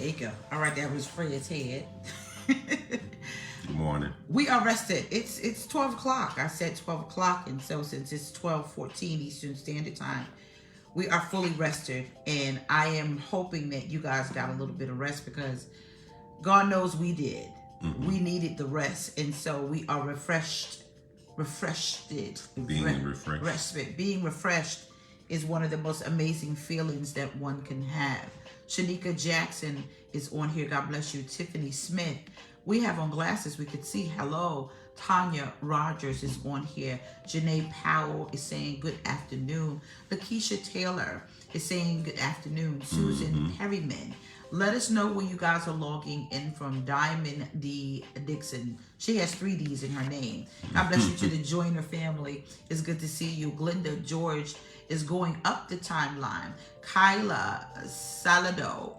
There you go. All right, that was Fred's head. Good morning. We are rested. It's 12 o'clock. I said 12 o'clock, and so since it's 12:14 Eastern Standard Time, we are fully rested. And I am hoping that you guys got a little bit of rest because God knows we did. Mm-hmm. We needed the rest, and so we are refreshed. Being refreshed is one of the most amazing feelings that one can have. Shanika Jackson is on here. God bless you. Tiffany Smith. We have on glasses. We could see. Hello. Tanya Rogers is on here. Janae Powell is saying good afternoon. Lakeisha Taylor is saying good afternoon. Susan Perryman. Let us know when you guys are logging in from. Diamond D. Dixon. She has 3 D's in her name. God bless you to the Joiner family. It's good to see you. Glinda George is going up the timeline. Kyla Salado.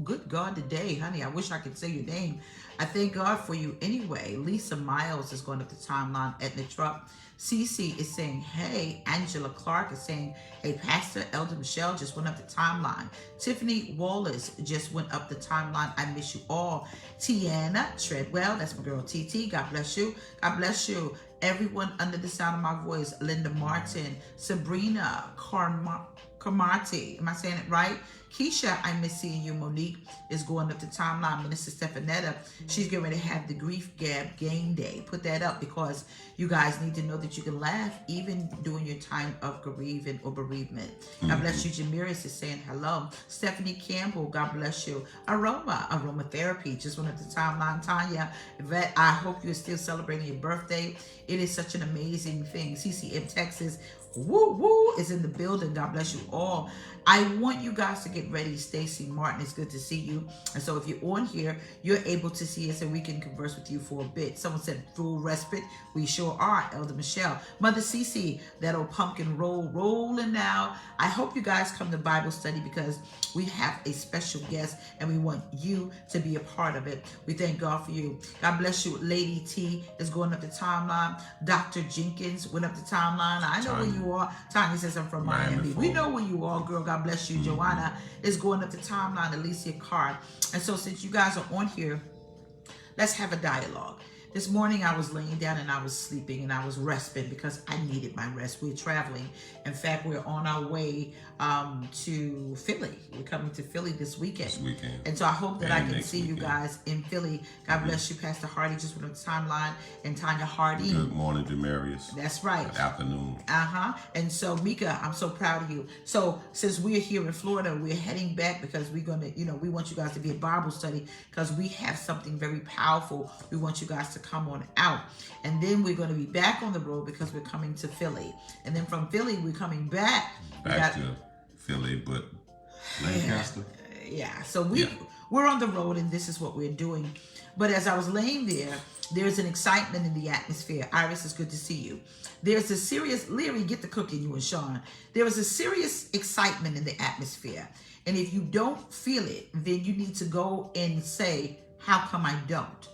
Good God today, honey. I wish I could say your name. I thank God for you anyway. Lisa Miles is going up the timeline. Edna Truck. Cece is saying, hey. Angela Clark is saying, hey, Pastor Elder Michelle just went up the timeline. Tiffany Wallace just went up the timeline. I miss you all. Tiana Treadwell, that's my girl TT. God bless you. God bless you. Everyone under the sound of my voice. Linda Martin, Sabrina Carmati. Am I saying it right? Keisha, I miss seeing you. Monique is going up the timeline. Minister Stefanetta, she's getting ready to have the Grief Gab Game Day. Put that up because you guys need to know that you can laugh even during your time of grieving or bereavement. God bless you. Jamiris is saying hello. Stephanie Campbell, God bless you. Aromatherapy, just went up the timeline. Tanya, Yvette, I hope you're still celebrating your birthday. It is such an amazing thing. CCM Texas, woo woo, is in the building. God bless you all. I want you guys to get ready. Stacy Martin, it's good to see you. And so if you're on here, you're able to see us and we can converse with you for a bit. Someone said full respite. We sure are. Elder Michelle. Mother Cece, that old pumpkin rolling now. I hope you guys come to Bible study because we have a special guest and we want you to be a part of it. We thank God for you. God bless you. Lady T is going up the timeline. Dr. Jenkins went up the timeline. I know where you are. Tanya says I'm from Miami. We know where you are, girl. God bless you. Joanna is going up the timeline. Alicia Carr. And so since you guys are on here, let's have a dialogue. This morning I was laying down and I was sleeping and I was resting because I needed my rest. We're traveling. In fact, we're on our way to Philly. We're coming to Philly this weekend. And so I hope that I can see you guys in Philly. God bless you. Pastor Hardy just went on the timeline and Tanya Hardy. Good morning, Jameliah. That's right. Good afternoon. And so Mika, I'm so proud of you. So since we're here in Florida, we're heading back because we're going to, we want you guys to be a Bible study because we have something very powerful. We want you guys to come on out. And then we're going to be back on the road because we're coming to Philly. And then from Philly, we're coming back to Philly, but Lancaster. Yeah. So we're on the road and this is what we're doing. But as I was laying there, there's an excitement in the atmosphere. Iris, it's good to see you. There's a serious, Leary, get the cooking, you and Sean. There is a serious excitement in the atmosphere. And if you don't feel it, then you need to go and say, how come I don't?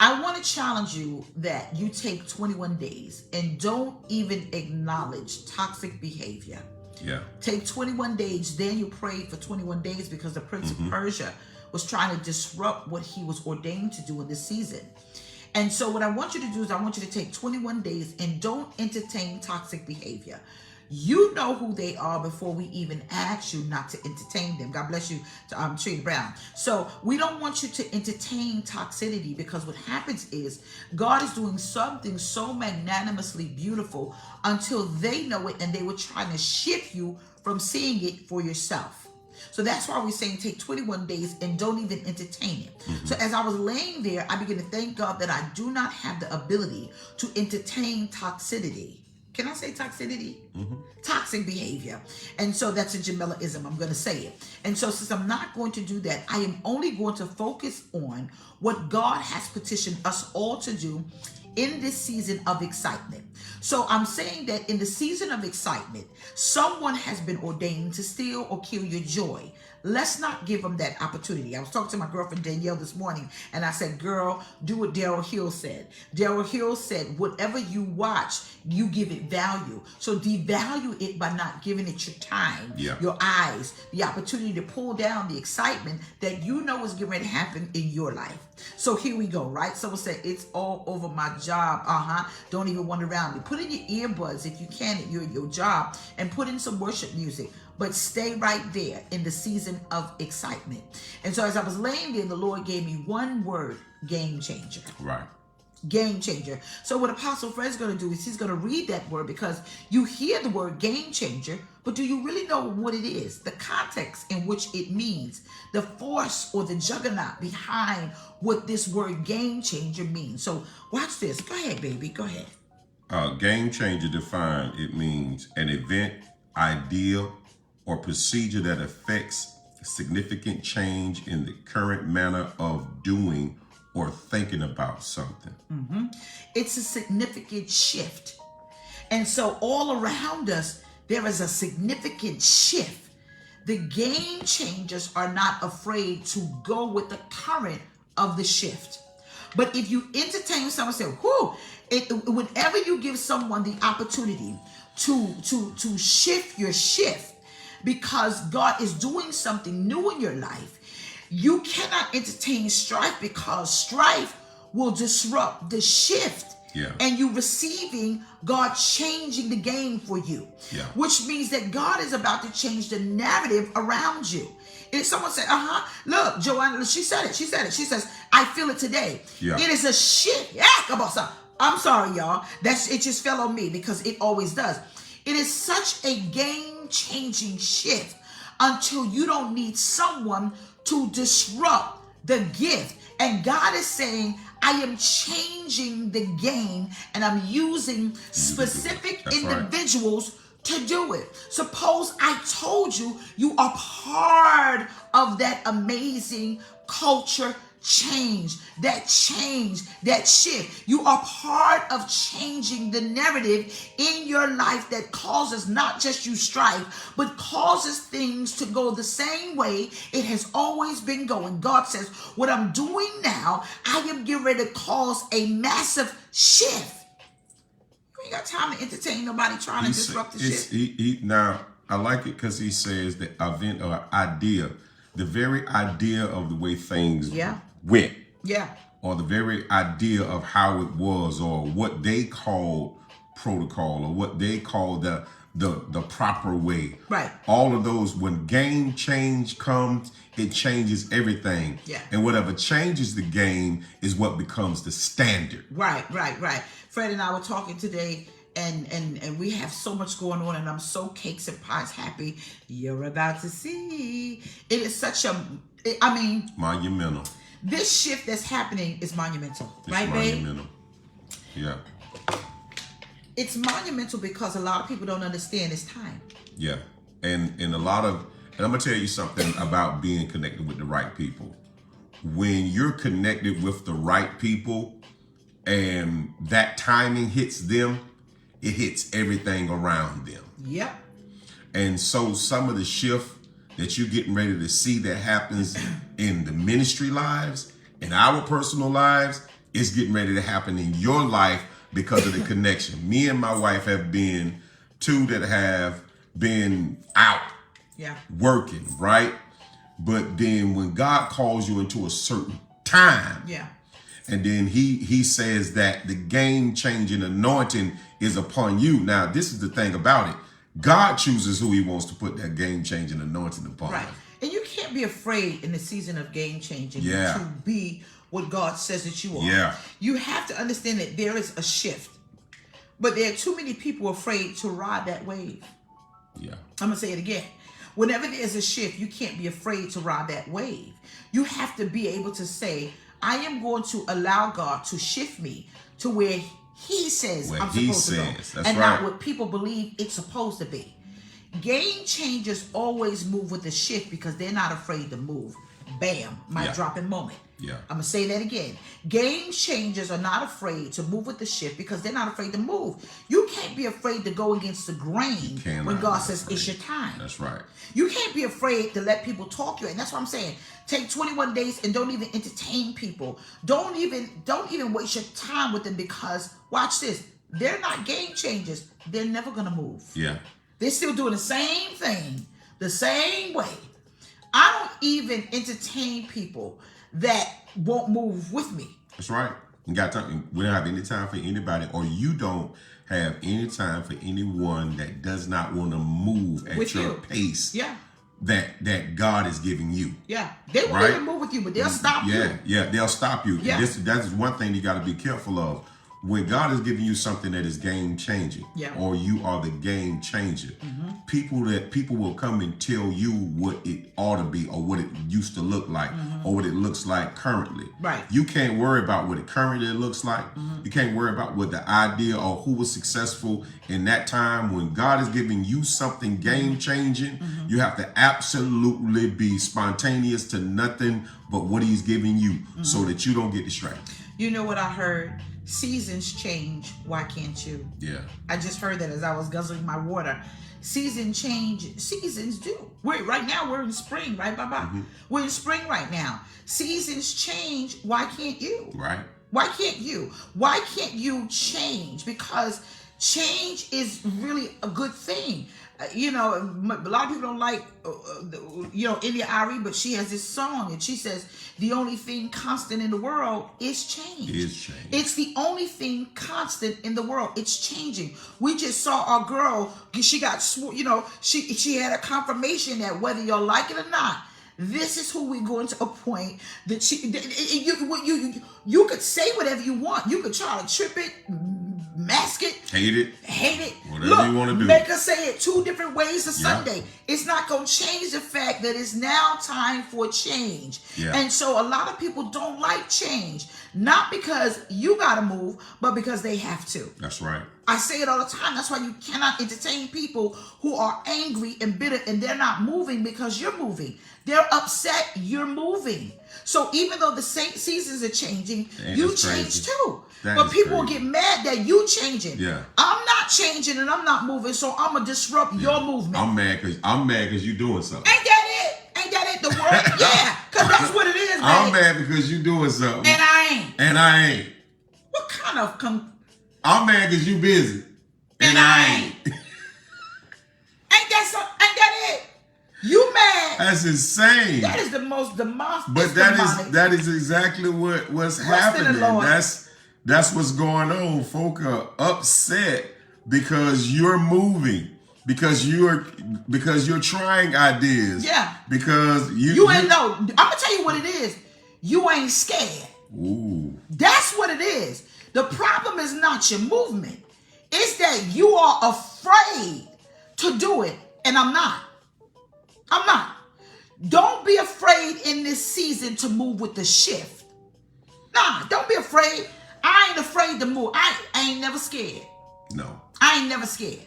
I want to challenge you that you take 21 days and don't even acknowledge toxic behavior. Yeah. Take 21 days. Daniel prayed for 21 days because the prince of Persia was trying to disrupt what he was ordained to do in this season. And so what I want you to do is I want you to take 21 days and don't entertain toxic behavior. You know who they are before we even ask you not to entertain them. God bless you, Trina Brown. So we don't want you to entertain toxicity because what happens is God is doing something so magnanimously beautiful until they know it and they were trying to shift you from seeing it for yourself. So that's why we're saying take 21 days and don't even entertain it. So as I was laying there, I began to thank God that I do not have the ability to entertain toxicity. Can I say toxicity? Toxic behavior. And so that's a Jameliaism. I'm going to say it. And so since I'm not going to do that, I am only going to focus on what God has petitioned us all to do in this season of excitement. So I'm saying that in the season of excitement, someone has been ordained to steal or kill your joy. let's not give them that opportunity. I was talking to my girlfriend Danielle this morning, and I said, girl, do what Daryl Hill said. Daryl Hill said, whatever you watch, you give it value. So devalue it by not giving it your time, your eyes, the opportunity to pull down the excitement that you know is getting ready to happen in your life. So here we go, right? Someone said, it's all over my job. Don't even wander around me. Put in your earbuds if you can at your job and put in some worship music. But stay right there in the season of excitement. And so as I was laying there, the Lord gave me one word: game changer. Right. Game changer. So what Apostle Fred's going to do is he's going to read that word, because you hear the word game changer, but do you really know what it is? The context in which it means, the force or the juggernaut behind what this word game changer means. So watch this. Go ahead, baby. Go ahead. Game changer defined, it means an event, idea, or procedure that affects significant change in the current manner of doing or thinking about something. It's a significant shift. And so all around us, there is a significant shift. The game changers are not afraid to go with the current of the shift. But if you entertain someone, say, whenever you give someone the opportunity to shift your shift, because God is doing something new in your life, you cannot entertain strife, because strife will disrupt the shift. And you receiving God changing the game for you, which means that God is about to change the narrative around you. If someone said, look, Joanna, she said it. She says, I feel it today. It is a shift. I'm sorry, y'all. It just fell on me, because it always does. It is such a game-changing shift until you don't need someone to disrupt the gift. And God is saying, I am changing the game, and I'm using specific individuals to do it. Suppose I told you you are part of that amazing culture change, that shift. You are part of changing the narrative in your life that causes not just you strife, but causes things to go the same way it has always been going. God says, what I'm doing now, I am getting ready to cause a massive shift. You ain't got time to entertain nobody trying to disrupt the shift. Now, I like it because he says the event or idea, the very idea of the way things went. Or the very idea of how it was, or what they called protocol, or what they call the proper way. Right. All of those, when game change comes, it changes everything. And whatever changes the game is what becomes the standard. Right. Fred and I were talking today, and we have so much going on, and I'm so cakes and pies happy. You're about to see. It is such monumental. This shift that's happening is monumental. Right, monumental. Babe? It's monumental because a lot of people don't understand it's time. And I'm gonna tell you something about being connected with the right people. When you're connected with the right people and that timing hits them, it hits everything around them. And so some of the shift that you're getting ready to see that happens in the ministry lives, in our personal lives, is getting ready to happen in your life because of the connection. Me and my wife have been two that have been out working, right? But then when God calls you into a certain time, and then he says that the game-changing anointing is upon you. Now, this is the thing about it. God chooses who he wants to put that game-changing anointing upon. Right. And you can't be afraid in the season of game-changing to be what God says that you are. You have to understand that there is a shift. But there are too many people afraid to ride that wave. I'm going to say it again. Whenever there's a shift, you can't be afraid to ride that wave. You have to be able to say, I am going to allow God to shift me to where he says I'm supposed to go. And not what people believe it's supposed to be. Game changers always move with the shift because they're not afraid to move. Bam, mic dropping moment. Yeah. I'm going to say that again. Game changers are not afraid to move with the shift because they're not afraid to move. You can't be afraid to go against the grain when God says it's your time. That's right. You can't be afraid to let people talk you. And that's what I'm saying. Take 21 days and don't even entertain people. Don't even waste your time with them because, watch this, they're not game changers. They're never going to move. Yeah. They're still doing the same thing, the same way. I don't even entertain people that won't move with me. That's right. You got time. We don't have any time for anybody, or you don't have any time for anyone that does not want to move at your pace. Yeah. That God is giving you. Yeah. They won't even move with you, but they'll stop you. Yeah, they'll stop you. Yeah. That is one thing you got to be careful of. When God is giving you something that is game changing, or you are the game changer, people will come and tell you what it ought to be, or what it used to look like, or what it looks like currently. Right. You can't worry about what it currently looks like. You can't worry about what the idea or who was successful in that time. When God is giving you something game changing, you have to absolutely be spontaneous to nothing but what He's giving you, so that you don't get distracted. You know what I heard? Seasons change. Why can't you? Yeah. I just heard that as I was guzzling my water. Seasons change. Seasons do. Right now we're in spring, right, Baba? We're in spring right now. Seasons change. Why can't you? Right. Why can't you? Why can't you change? Because change is really a good thing. A lot of people don't like, India Ari, but she has this song and she says, the only thing constant in the world is change. It's the only thing constant in the world. It's changing. We just saw our girl, she got, she had a confirmation that whether you like it or not, this is who we're going to appoint. That you could say whatever you want. You could try to trip it, mask it, hate it, whatever you want to do. Make her say it 2 different ways a Sunday. It's not going to change the fact that it's now time for change. And so a lot of people don't like change, not because you got to move, but because they have to. That's right. I say it all the time. That's why you cannot entertain people who are angry and bitter and they're not moving because you're moving. They're upset, you're moving. So even though the seasons are changing, you change too. But people will get mad that you changing. Yeah. I'm not changing and I'm not moving, so I'm going to disrupt your movement. I'm mad because you're doing something. Ain't that it? Ain't that it? The word? Yeah, because that's what it is, man. I'm mad because you're doing something. And I ain't. What kind of... I'm mad because you busy. And I ain't. Ain't that it? You mad. That's insane. That is the most demonstrative. But that is exactly what's happening. That's what's going on. Folk are upset because you're moving. Because you're trying ideas. Yeah. Because you ain't know. I'm gonna tell you what it is. You ain't scared. Ooh. That's what it is. The problem is not your movement. It's that you are afraid to do it. And I'm not. Don't be afraid in this season to move with the shift. Nah, don't be afraid. I ain't afraid to move. I ain't never scared. No. I ain't never scared.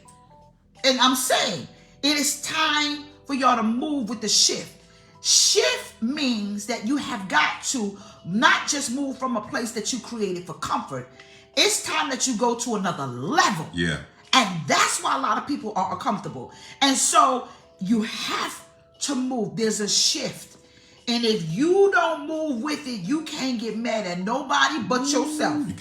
And I'm saying it is time for y'all to move with the shift. Shift means that you have got to not just move from a place that you created for comfort. It's time that you go to another level. Yeah. And that's why a lot of people are uncomfortable. And so you have to move. There's a shift. And if you don't move with it, you can't get mad at nobody but yourself. You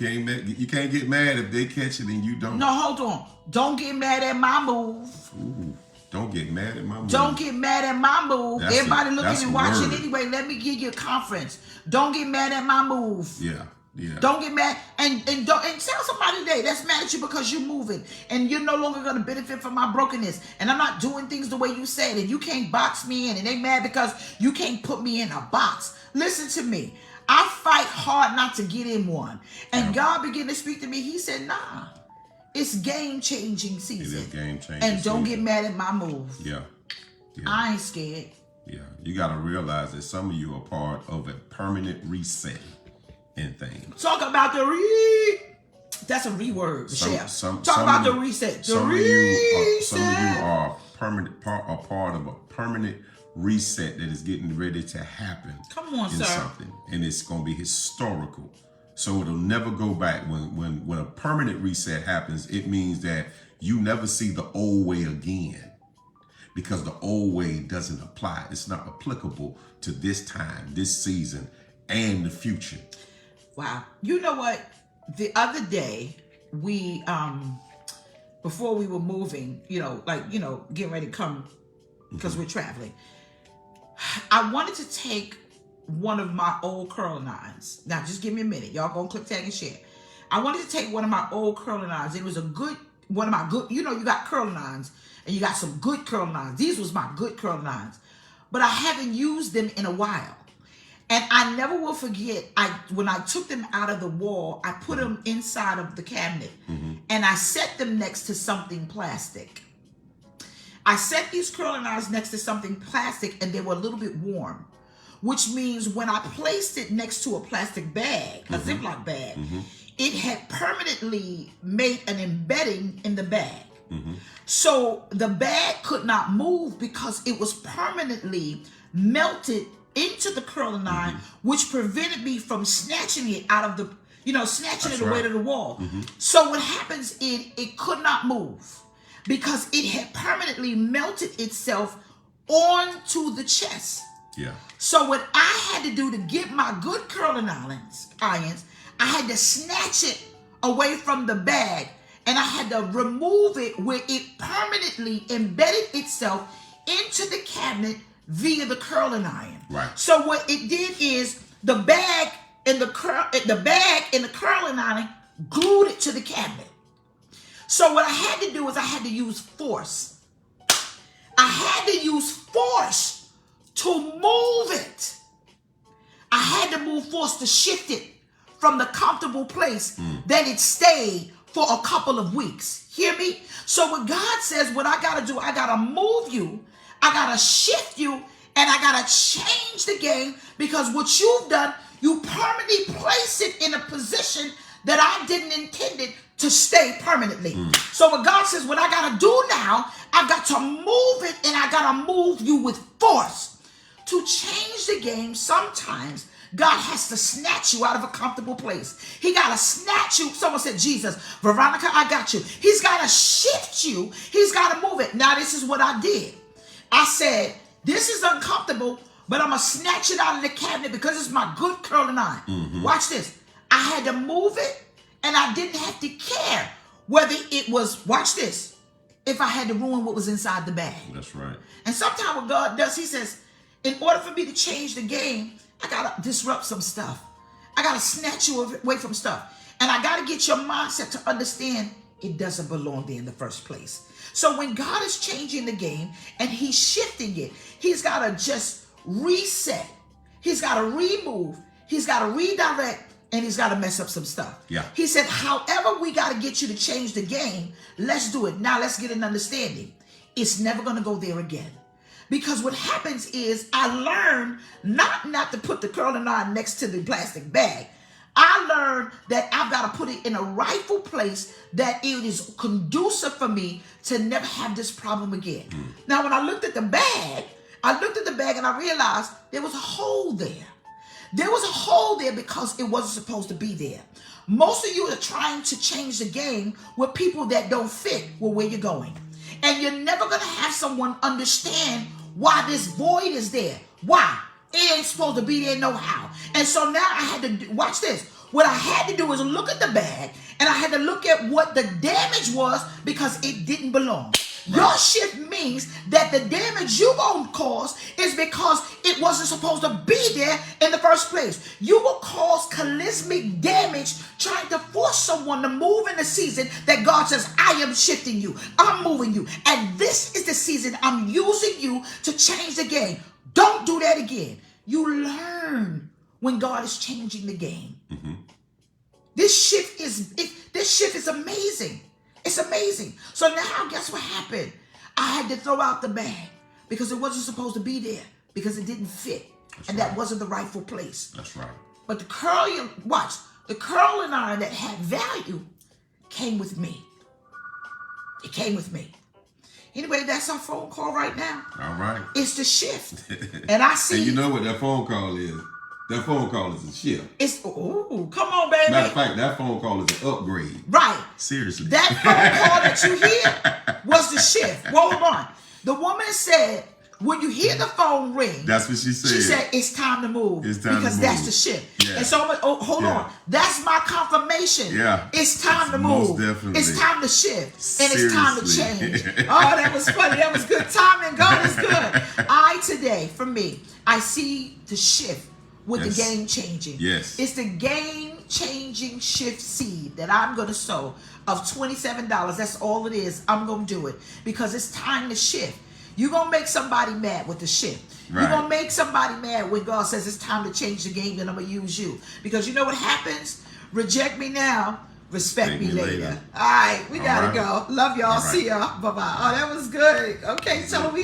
can't get mad if they catch it and you don't. No, hold on. Don't get mad at my move. Ooh, don't get mad at my move. Don't get mad at my move. Everybody looking and watching anyway. Let me give you a conference. Don't get mad at my move. Yeah. Yeah. Don't get mad and tell somebody today that's mad at you because you're moving and you're no longer going to benefit from my brokenness and I'm not doing things the way you said and you can't box me in and they mad because you can't put me in a box. Listen to me. I fight hard not to get in one. And God began to speak to me. He said, nah, it's game-changing season. It is game-changing and don't get mad at my move. Yeah. I ain't scared. Yeah. You got to realize that some of you are part of a permanent reset. And things. Talk about that's a re-word, Michelle. Talk about the reset. Some of you are part of a permanent reset that is getting ready to happen. Come on, in sir. something, and it's going to be historical. So it'll never go back. When a permanent reset happens, it means that you never see the old way again, because the old way doesn't apply. It's not applicable to this time, this season, and the future. Wow. You know what? The other day, we before we were moving, getting ready to come because we're traveling, I wanted to take one of my old curling irons. Now, just give me a minute. Y'all go click, tag, and share. I wanted to take one of my old curling irons. It was one of my good, you got curling irons, and you got some good curling irons. These was my good curling irons. But I haven't used them in a while. And I never will forget, when I took them out of the wall, I put them inside of the cabinet, and I set them next to something plastic. I set these curling irons next to something plastic, and they were a little bit warm, which means when I placed it next to a plastic bag, a Ziploc bag, it had permanently made an embedding in the bag. So the bag could not move because it was permanently melted into the curling iron, which prevented me from snatching it out of the, snatching it away to the wall. So what happens is it could not move because it had permanently melted itself onto the chest. Yeah. So what I had to do to get my good curling irons, I had to snatch it away from the bag, and I had to remove it where it permanently embedded itself into the cabinet via the curling iron. Right. So what it did is the bag and the curling iron glued it to the cabinet. So what I had to do is I had to use force. I had to use force to move it. I had to move force to shift it from the comfortable place that it stayed for a couple of weeks. Hear me? So what God says, what I got to do, I got to move you, I got to shift you, and I got to change the game, because what you've done, you permanently place it in a position that I didn't intend it to stay permanently. So what God says, what I got to do now, I got to move it, and I got to move you with force. To change the game, sometimes God has to snatch you out of a comfortable place. He got to snatch you. Someone said, Jesus, Veronica, I got you. He's got to shift you. He's got to move it. Now, this is what I did. I said, this is uncomfortable, but I'm going to snatch it out of the cabinet because it's my good curling iron. Watch this. I had to move it, and I didn't have to care whether it was, watch this, if I had to ruin what was inside the bag. That's right. And sometimes what God does, he says, in order for me to change the game, I got to disrupt some stuff. I got to snatch you away from stuff. And I got to get your mindset to understand it doesn't belong there in the first place. So when God is changing the game and he's shifting it, he's got to just reset. He's got to remove. He's got to redirect. And he's got to mess up some stuff. Yeah. He said, however we got to get you to change the game, let's do it. Now let's get an understanding. It's never going to go there again. Because what happens is I learned not to put the curling iron next to the plastic bag. I learned that I've got to put it in a rightful place that it is conducive for me to never have this problem again. Now, when I looked at the bag, and I realized there was a hole there. There was a hole there because it wasn't supposed to be there. Most of you are trying to change the game with people that don't fit with where you're going. And you're never going to have someone understand why this void is there. Why? It ain't supposed to be there no how. And so now I had to, watch this. What I had to do is look at the bag, and I had to look at what the damage was because it didn't belong. Your shift means that the damage you gonna cause is because it wasn't supposed to be there in the first place. You will cause cataclysmic damage trying to force someone to move in the season that God says, I am shifting you. I'm moving you. And this is the season I'm using you to change the game. Don't do that again. You learn when God is changing the game. This shift is amazing. It's amazing. So now guess what happened? I had to throw out the bag because it wasn't supposed to be there because it didn't fit. That wasn't the rightful place. That's right. But the curling iron that had value came with me. It came with me. Anyway, that's our phone call right now. All right. It's the shift. And I see. And you know what that phone call is? That phone call is a shift. It's, ooh, come on, baby. Matter of fact, that phone call is an upgrade. Right. Seriously. That phone call that you hear was the shift. Hold on. The woman said, when you hear the phone ring, that's what she said. She said, it's time to move. It's time because to that's move. the shift. Yeah. And so, hold on. That's my confirmation. Yeah. It's time to Most move. definitely. It's time to shift. And it's time to Seriously. change. Oh, that was funny. That was good timing. God is good. Today, for me, I see the shift with the game changing. Yes. It's the game changing shift seed that I'm going to sow of $27. That's all it is. I'm going to do it because it's time to shift. You're going to make somebody mad with the shift. Right. You're going to make somebody mad when God says it's time to change the game and I'm going to use you. Because you know what happens? Reject me now, respect me later. All right, we got to go. Love y'all. See y'all. Bye-bye. Oh, that was good. Okay, so we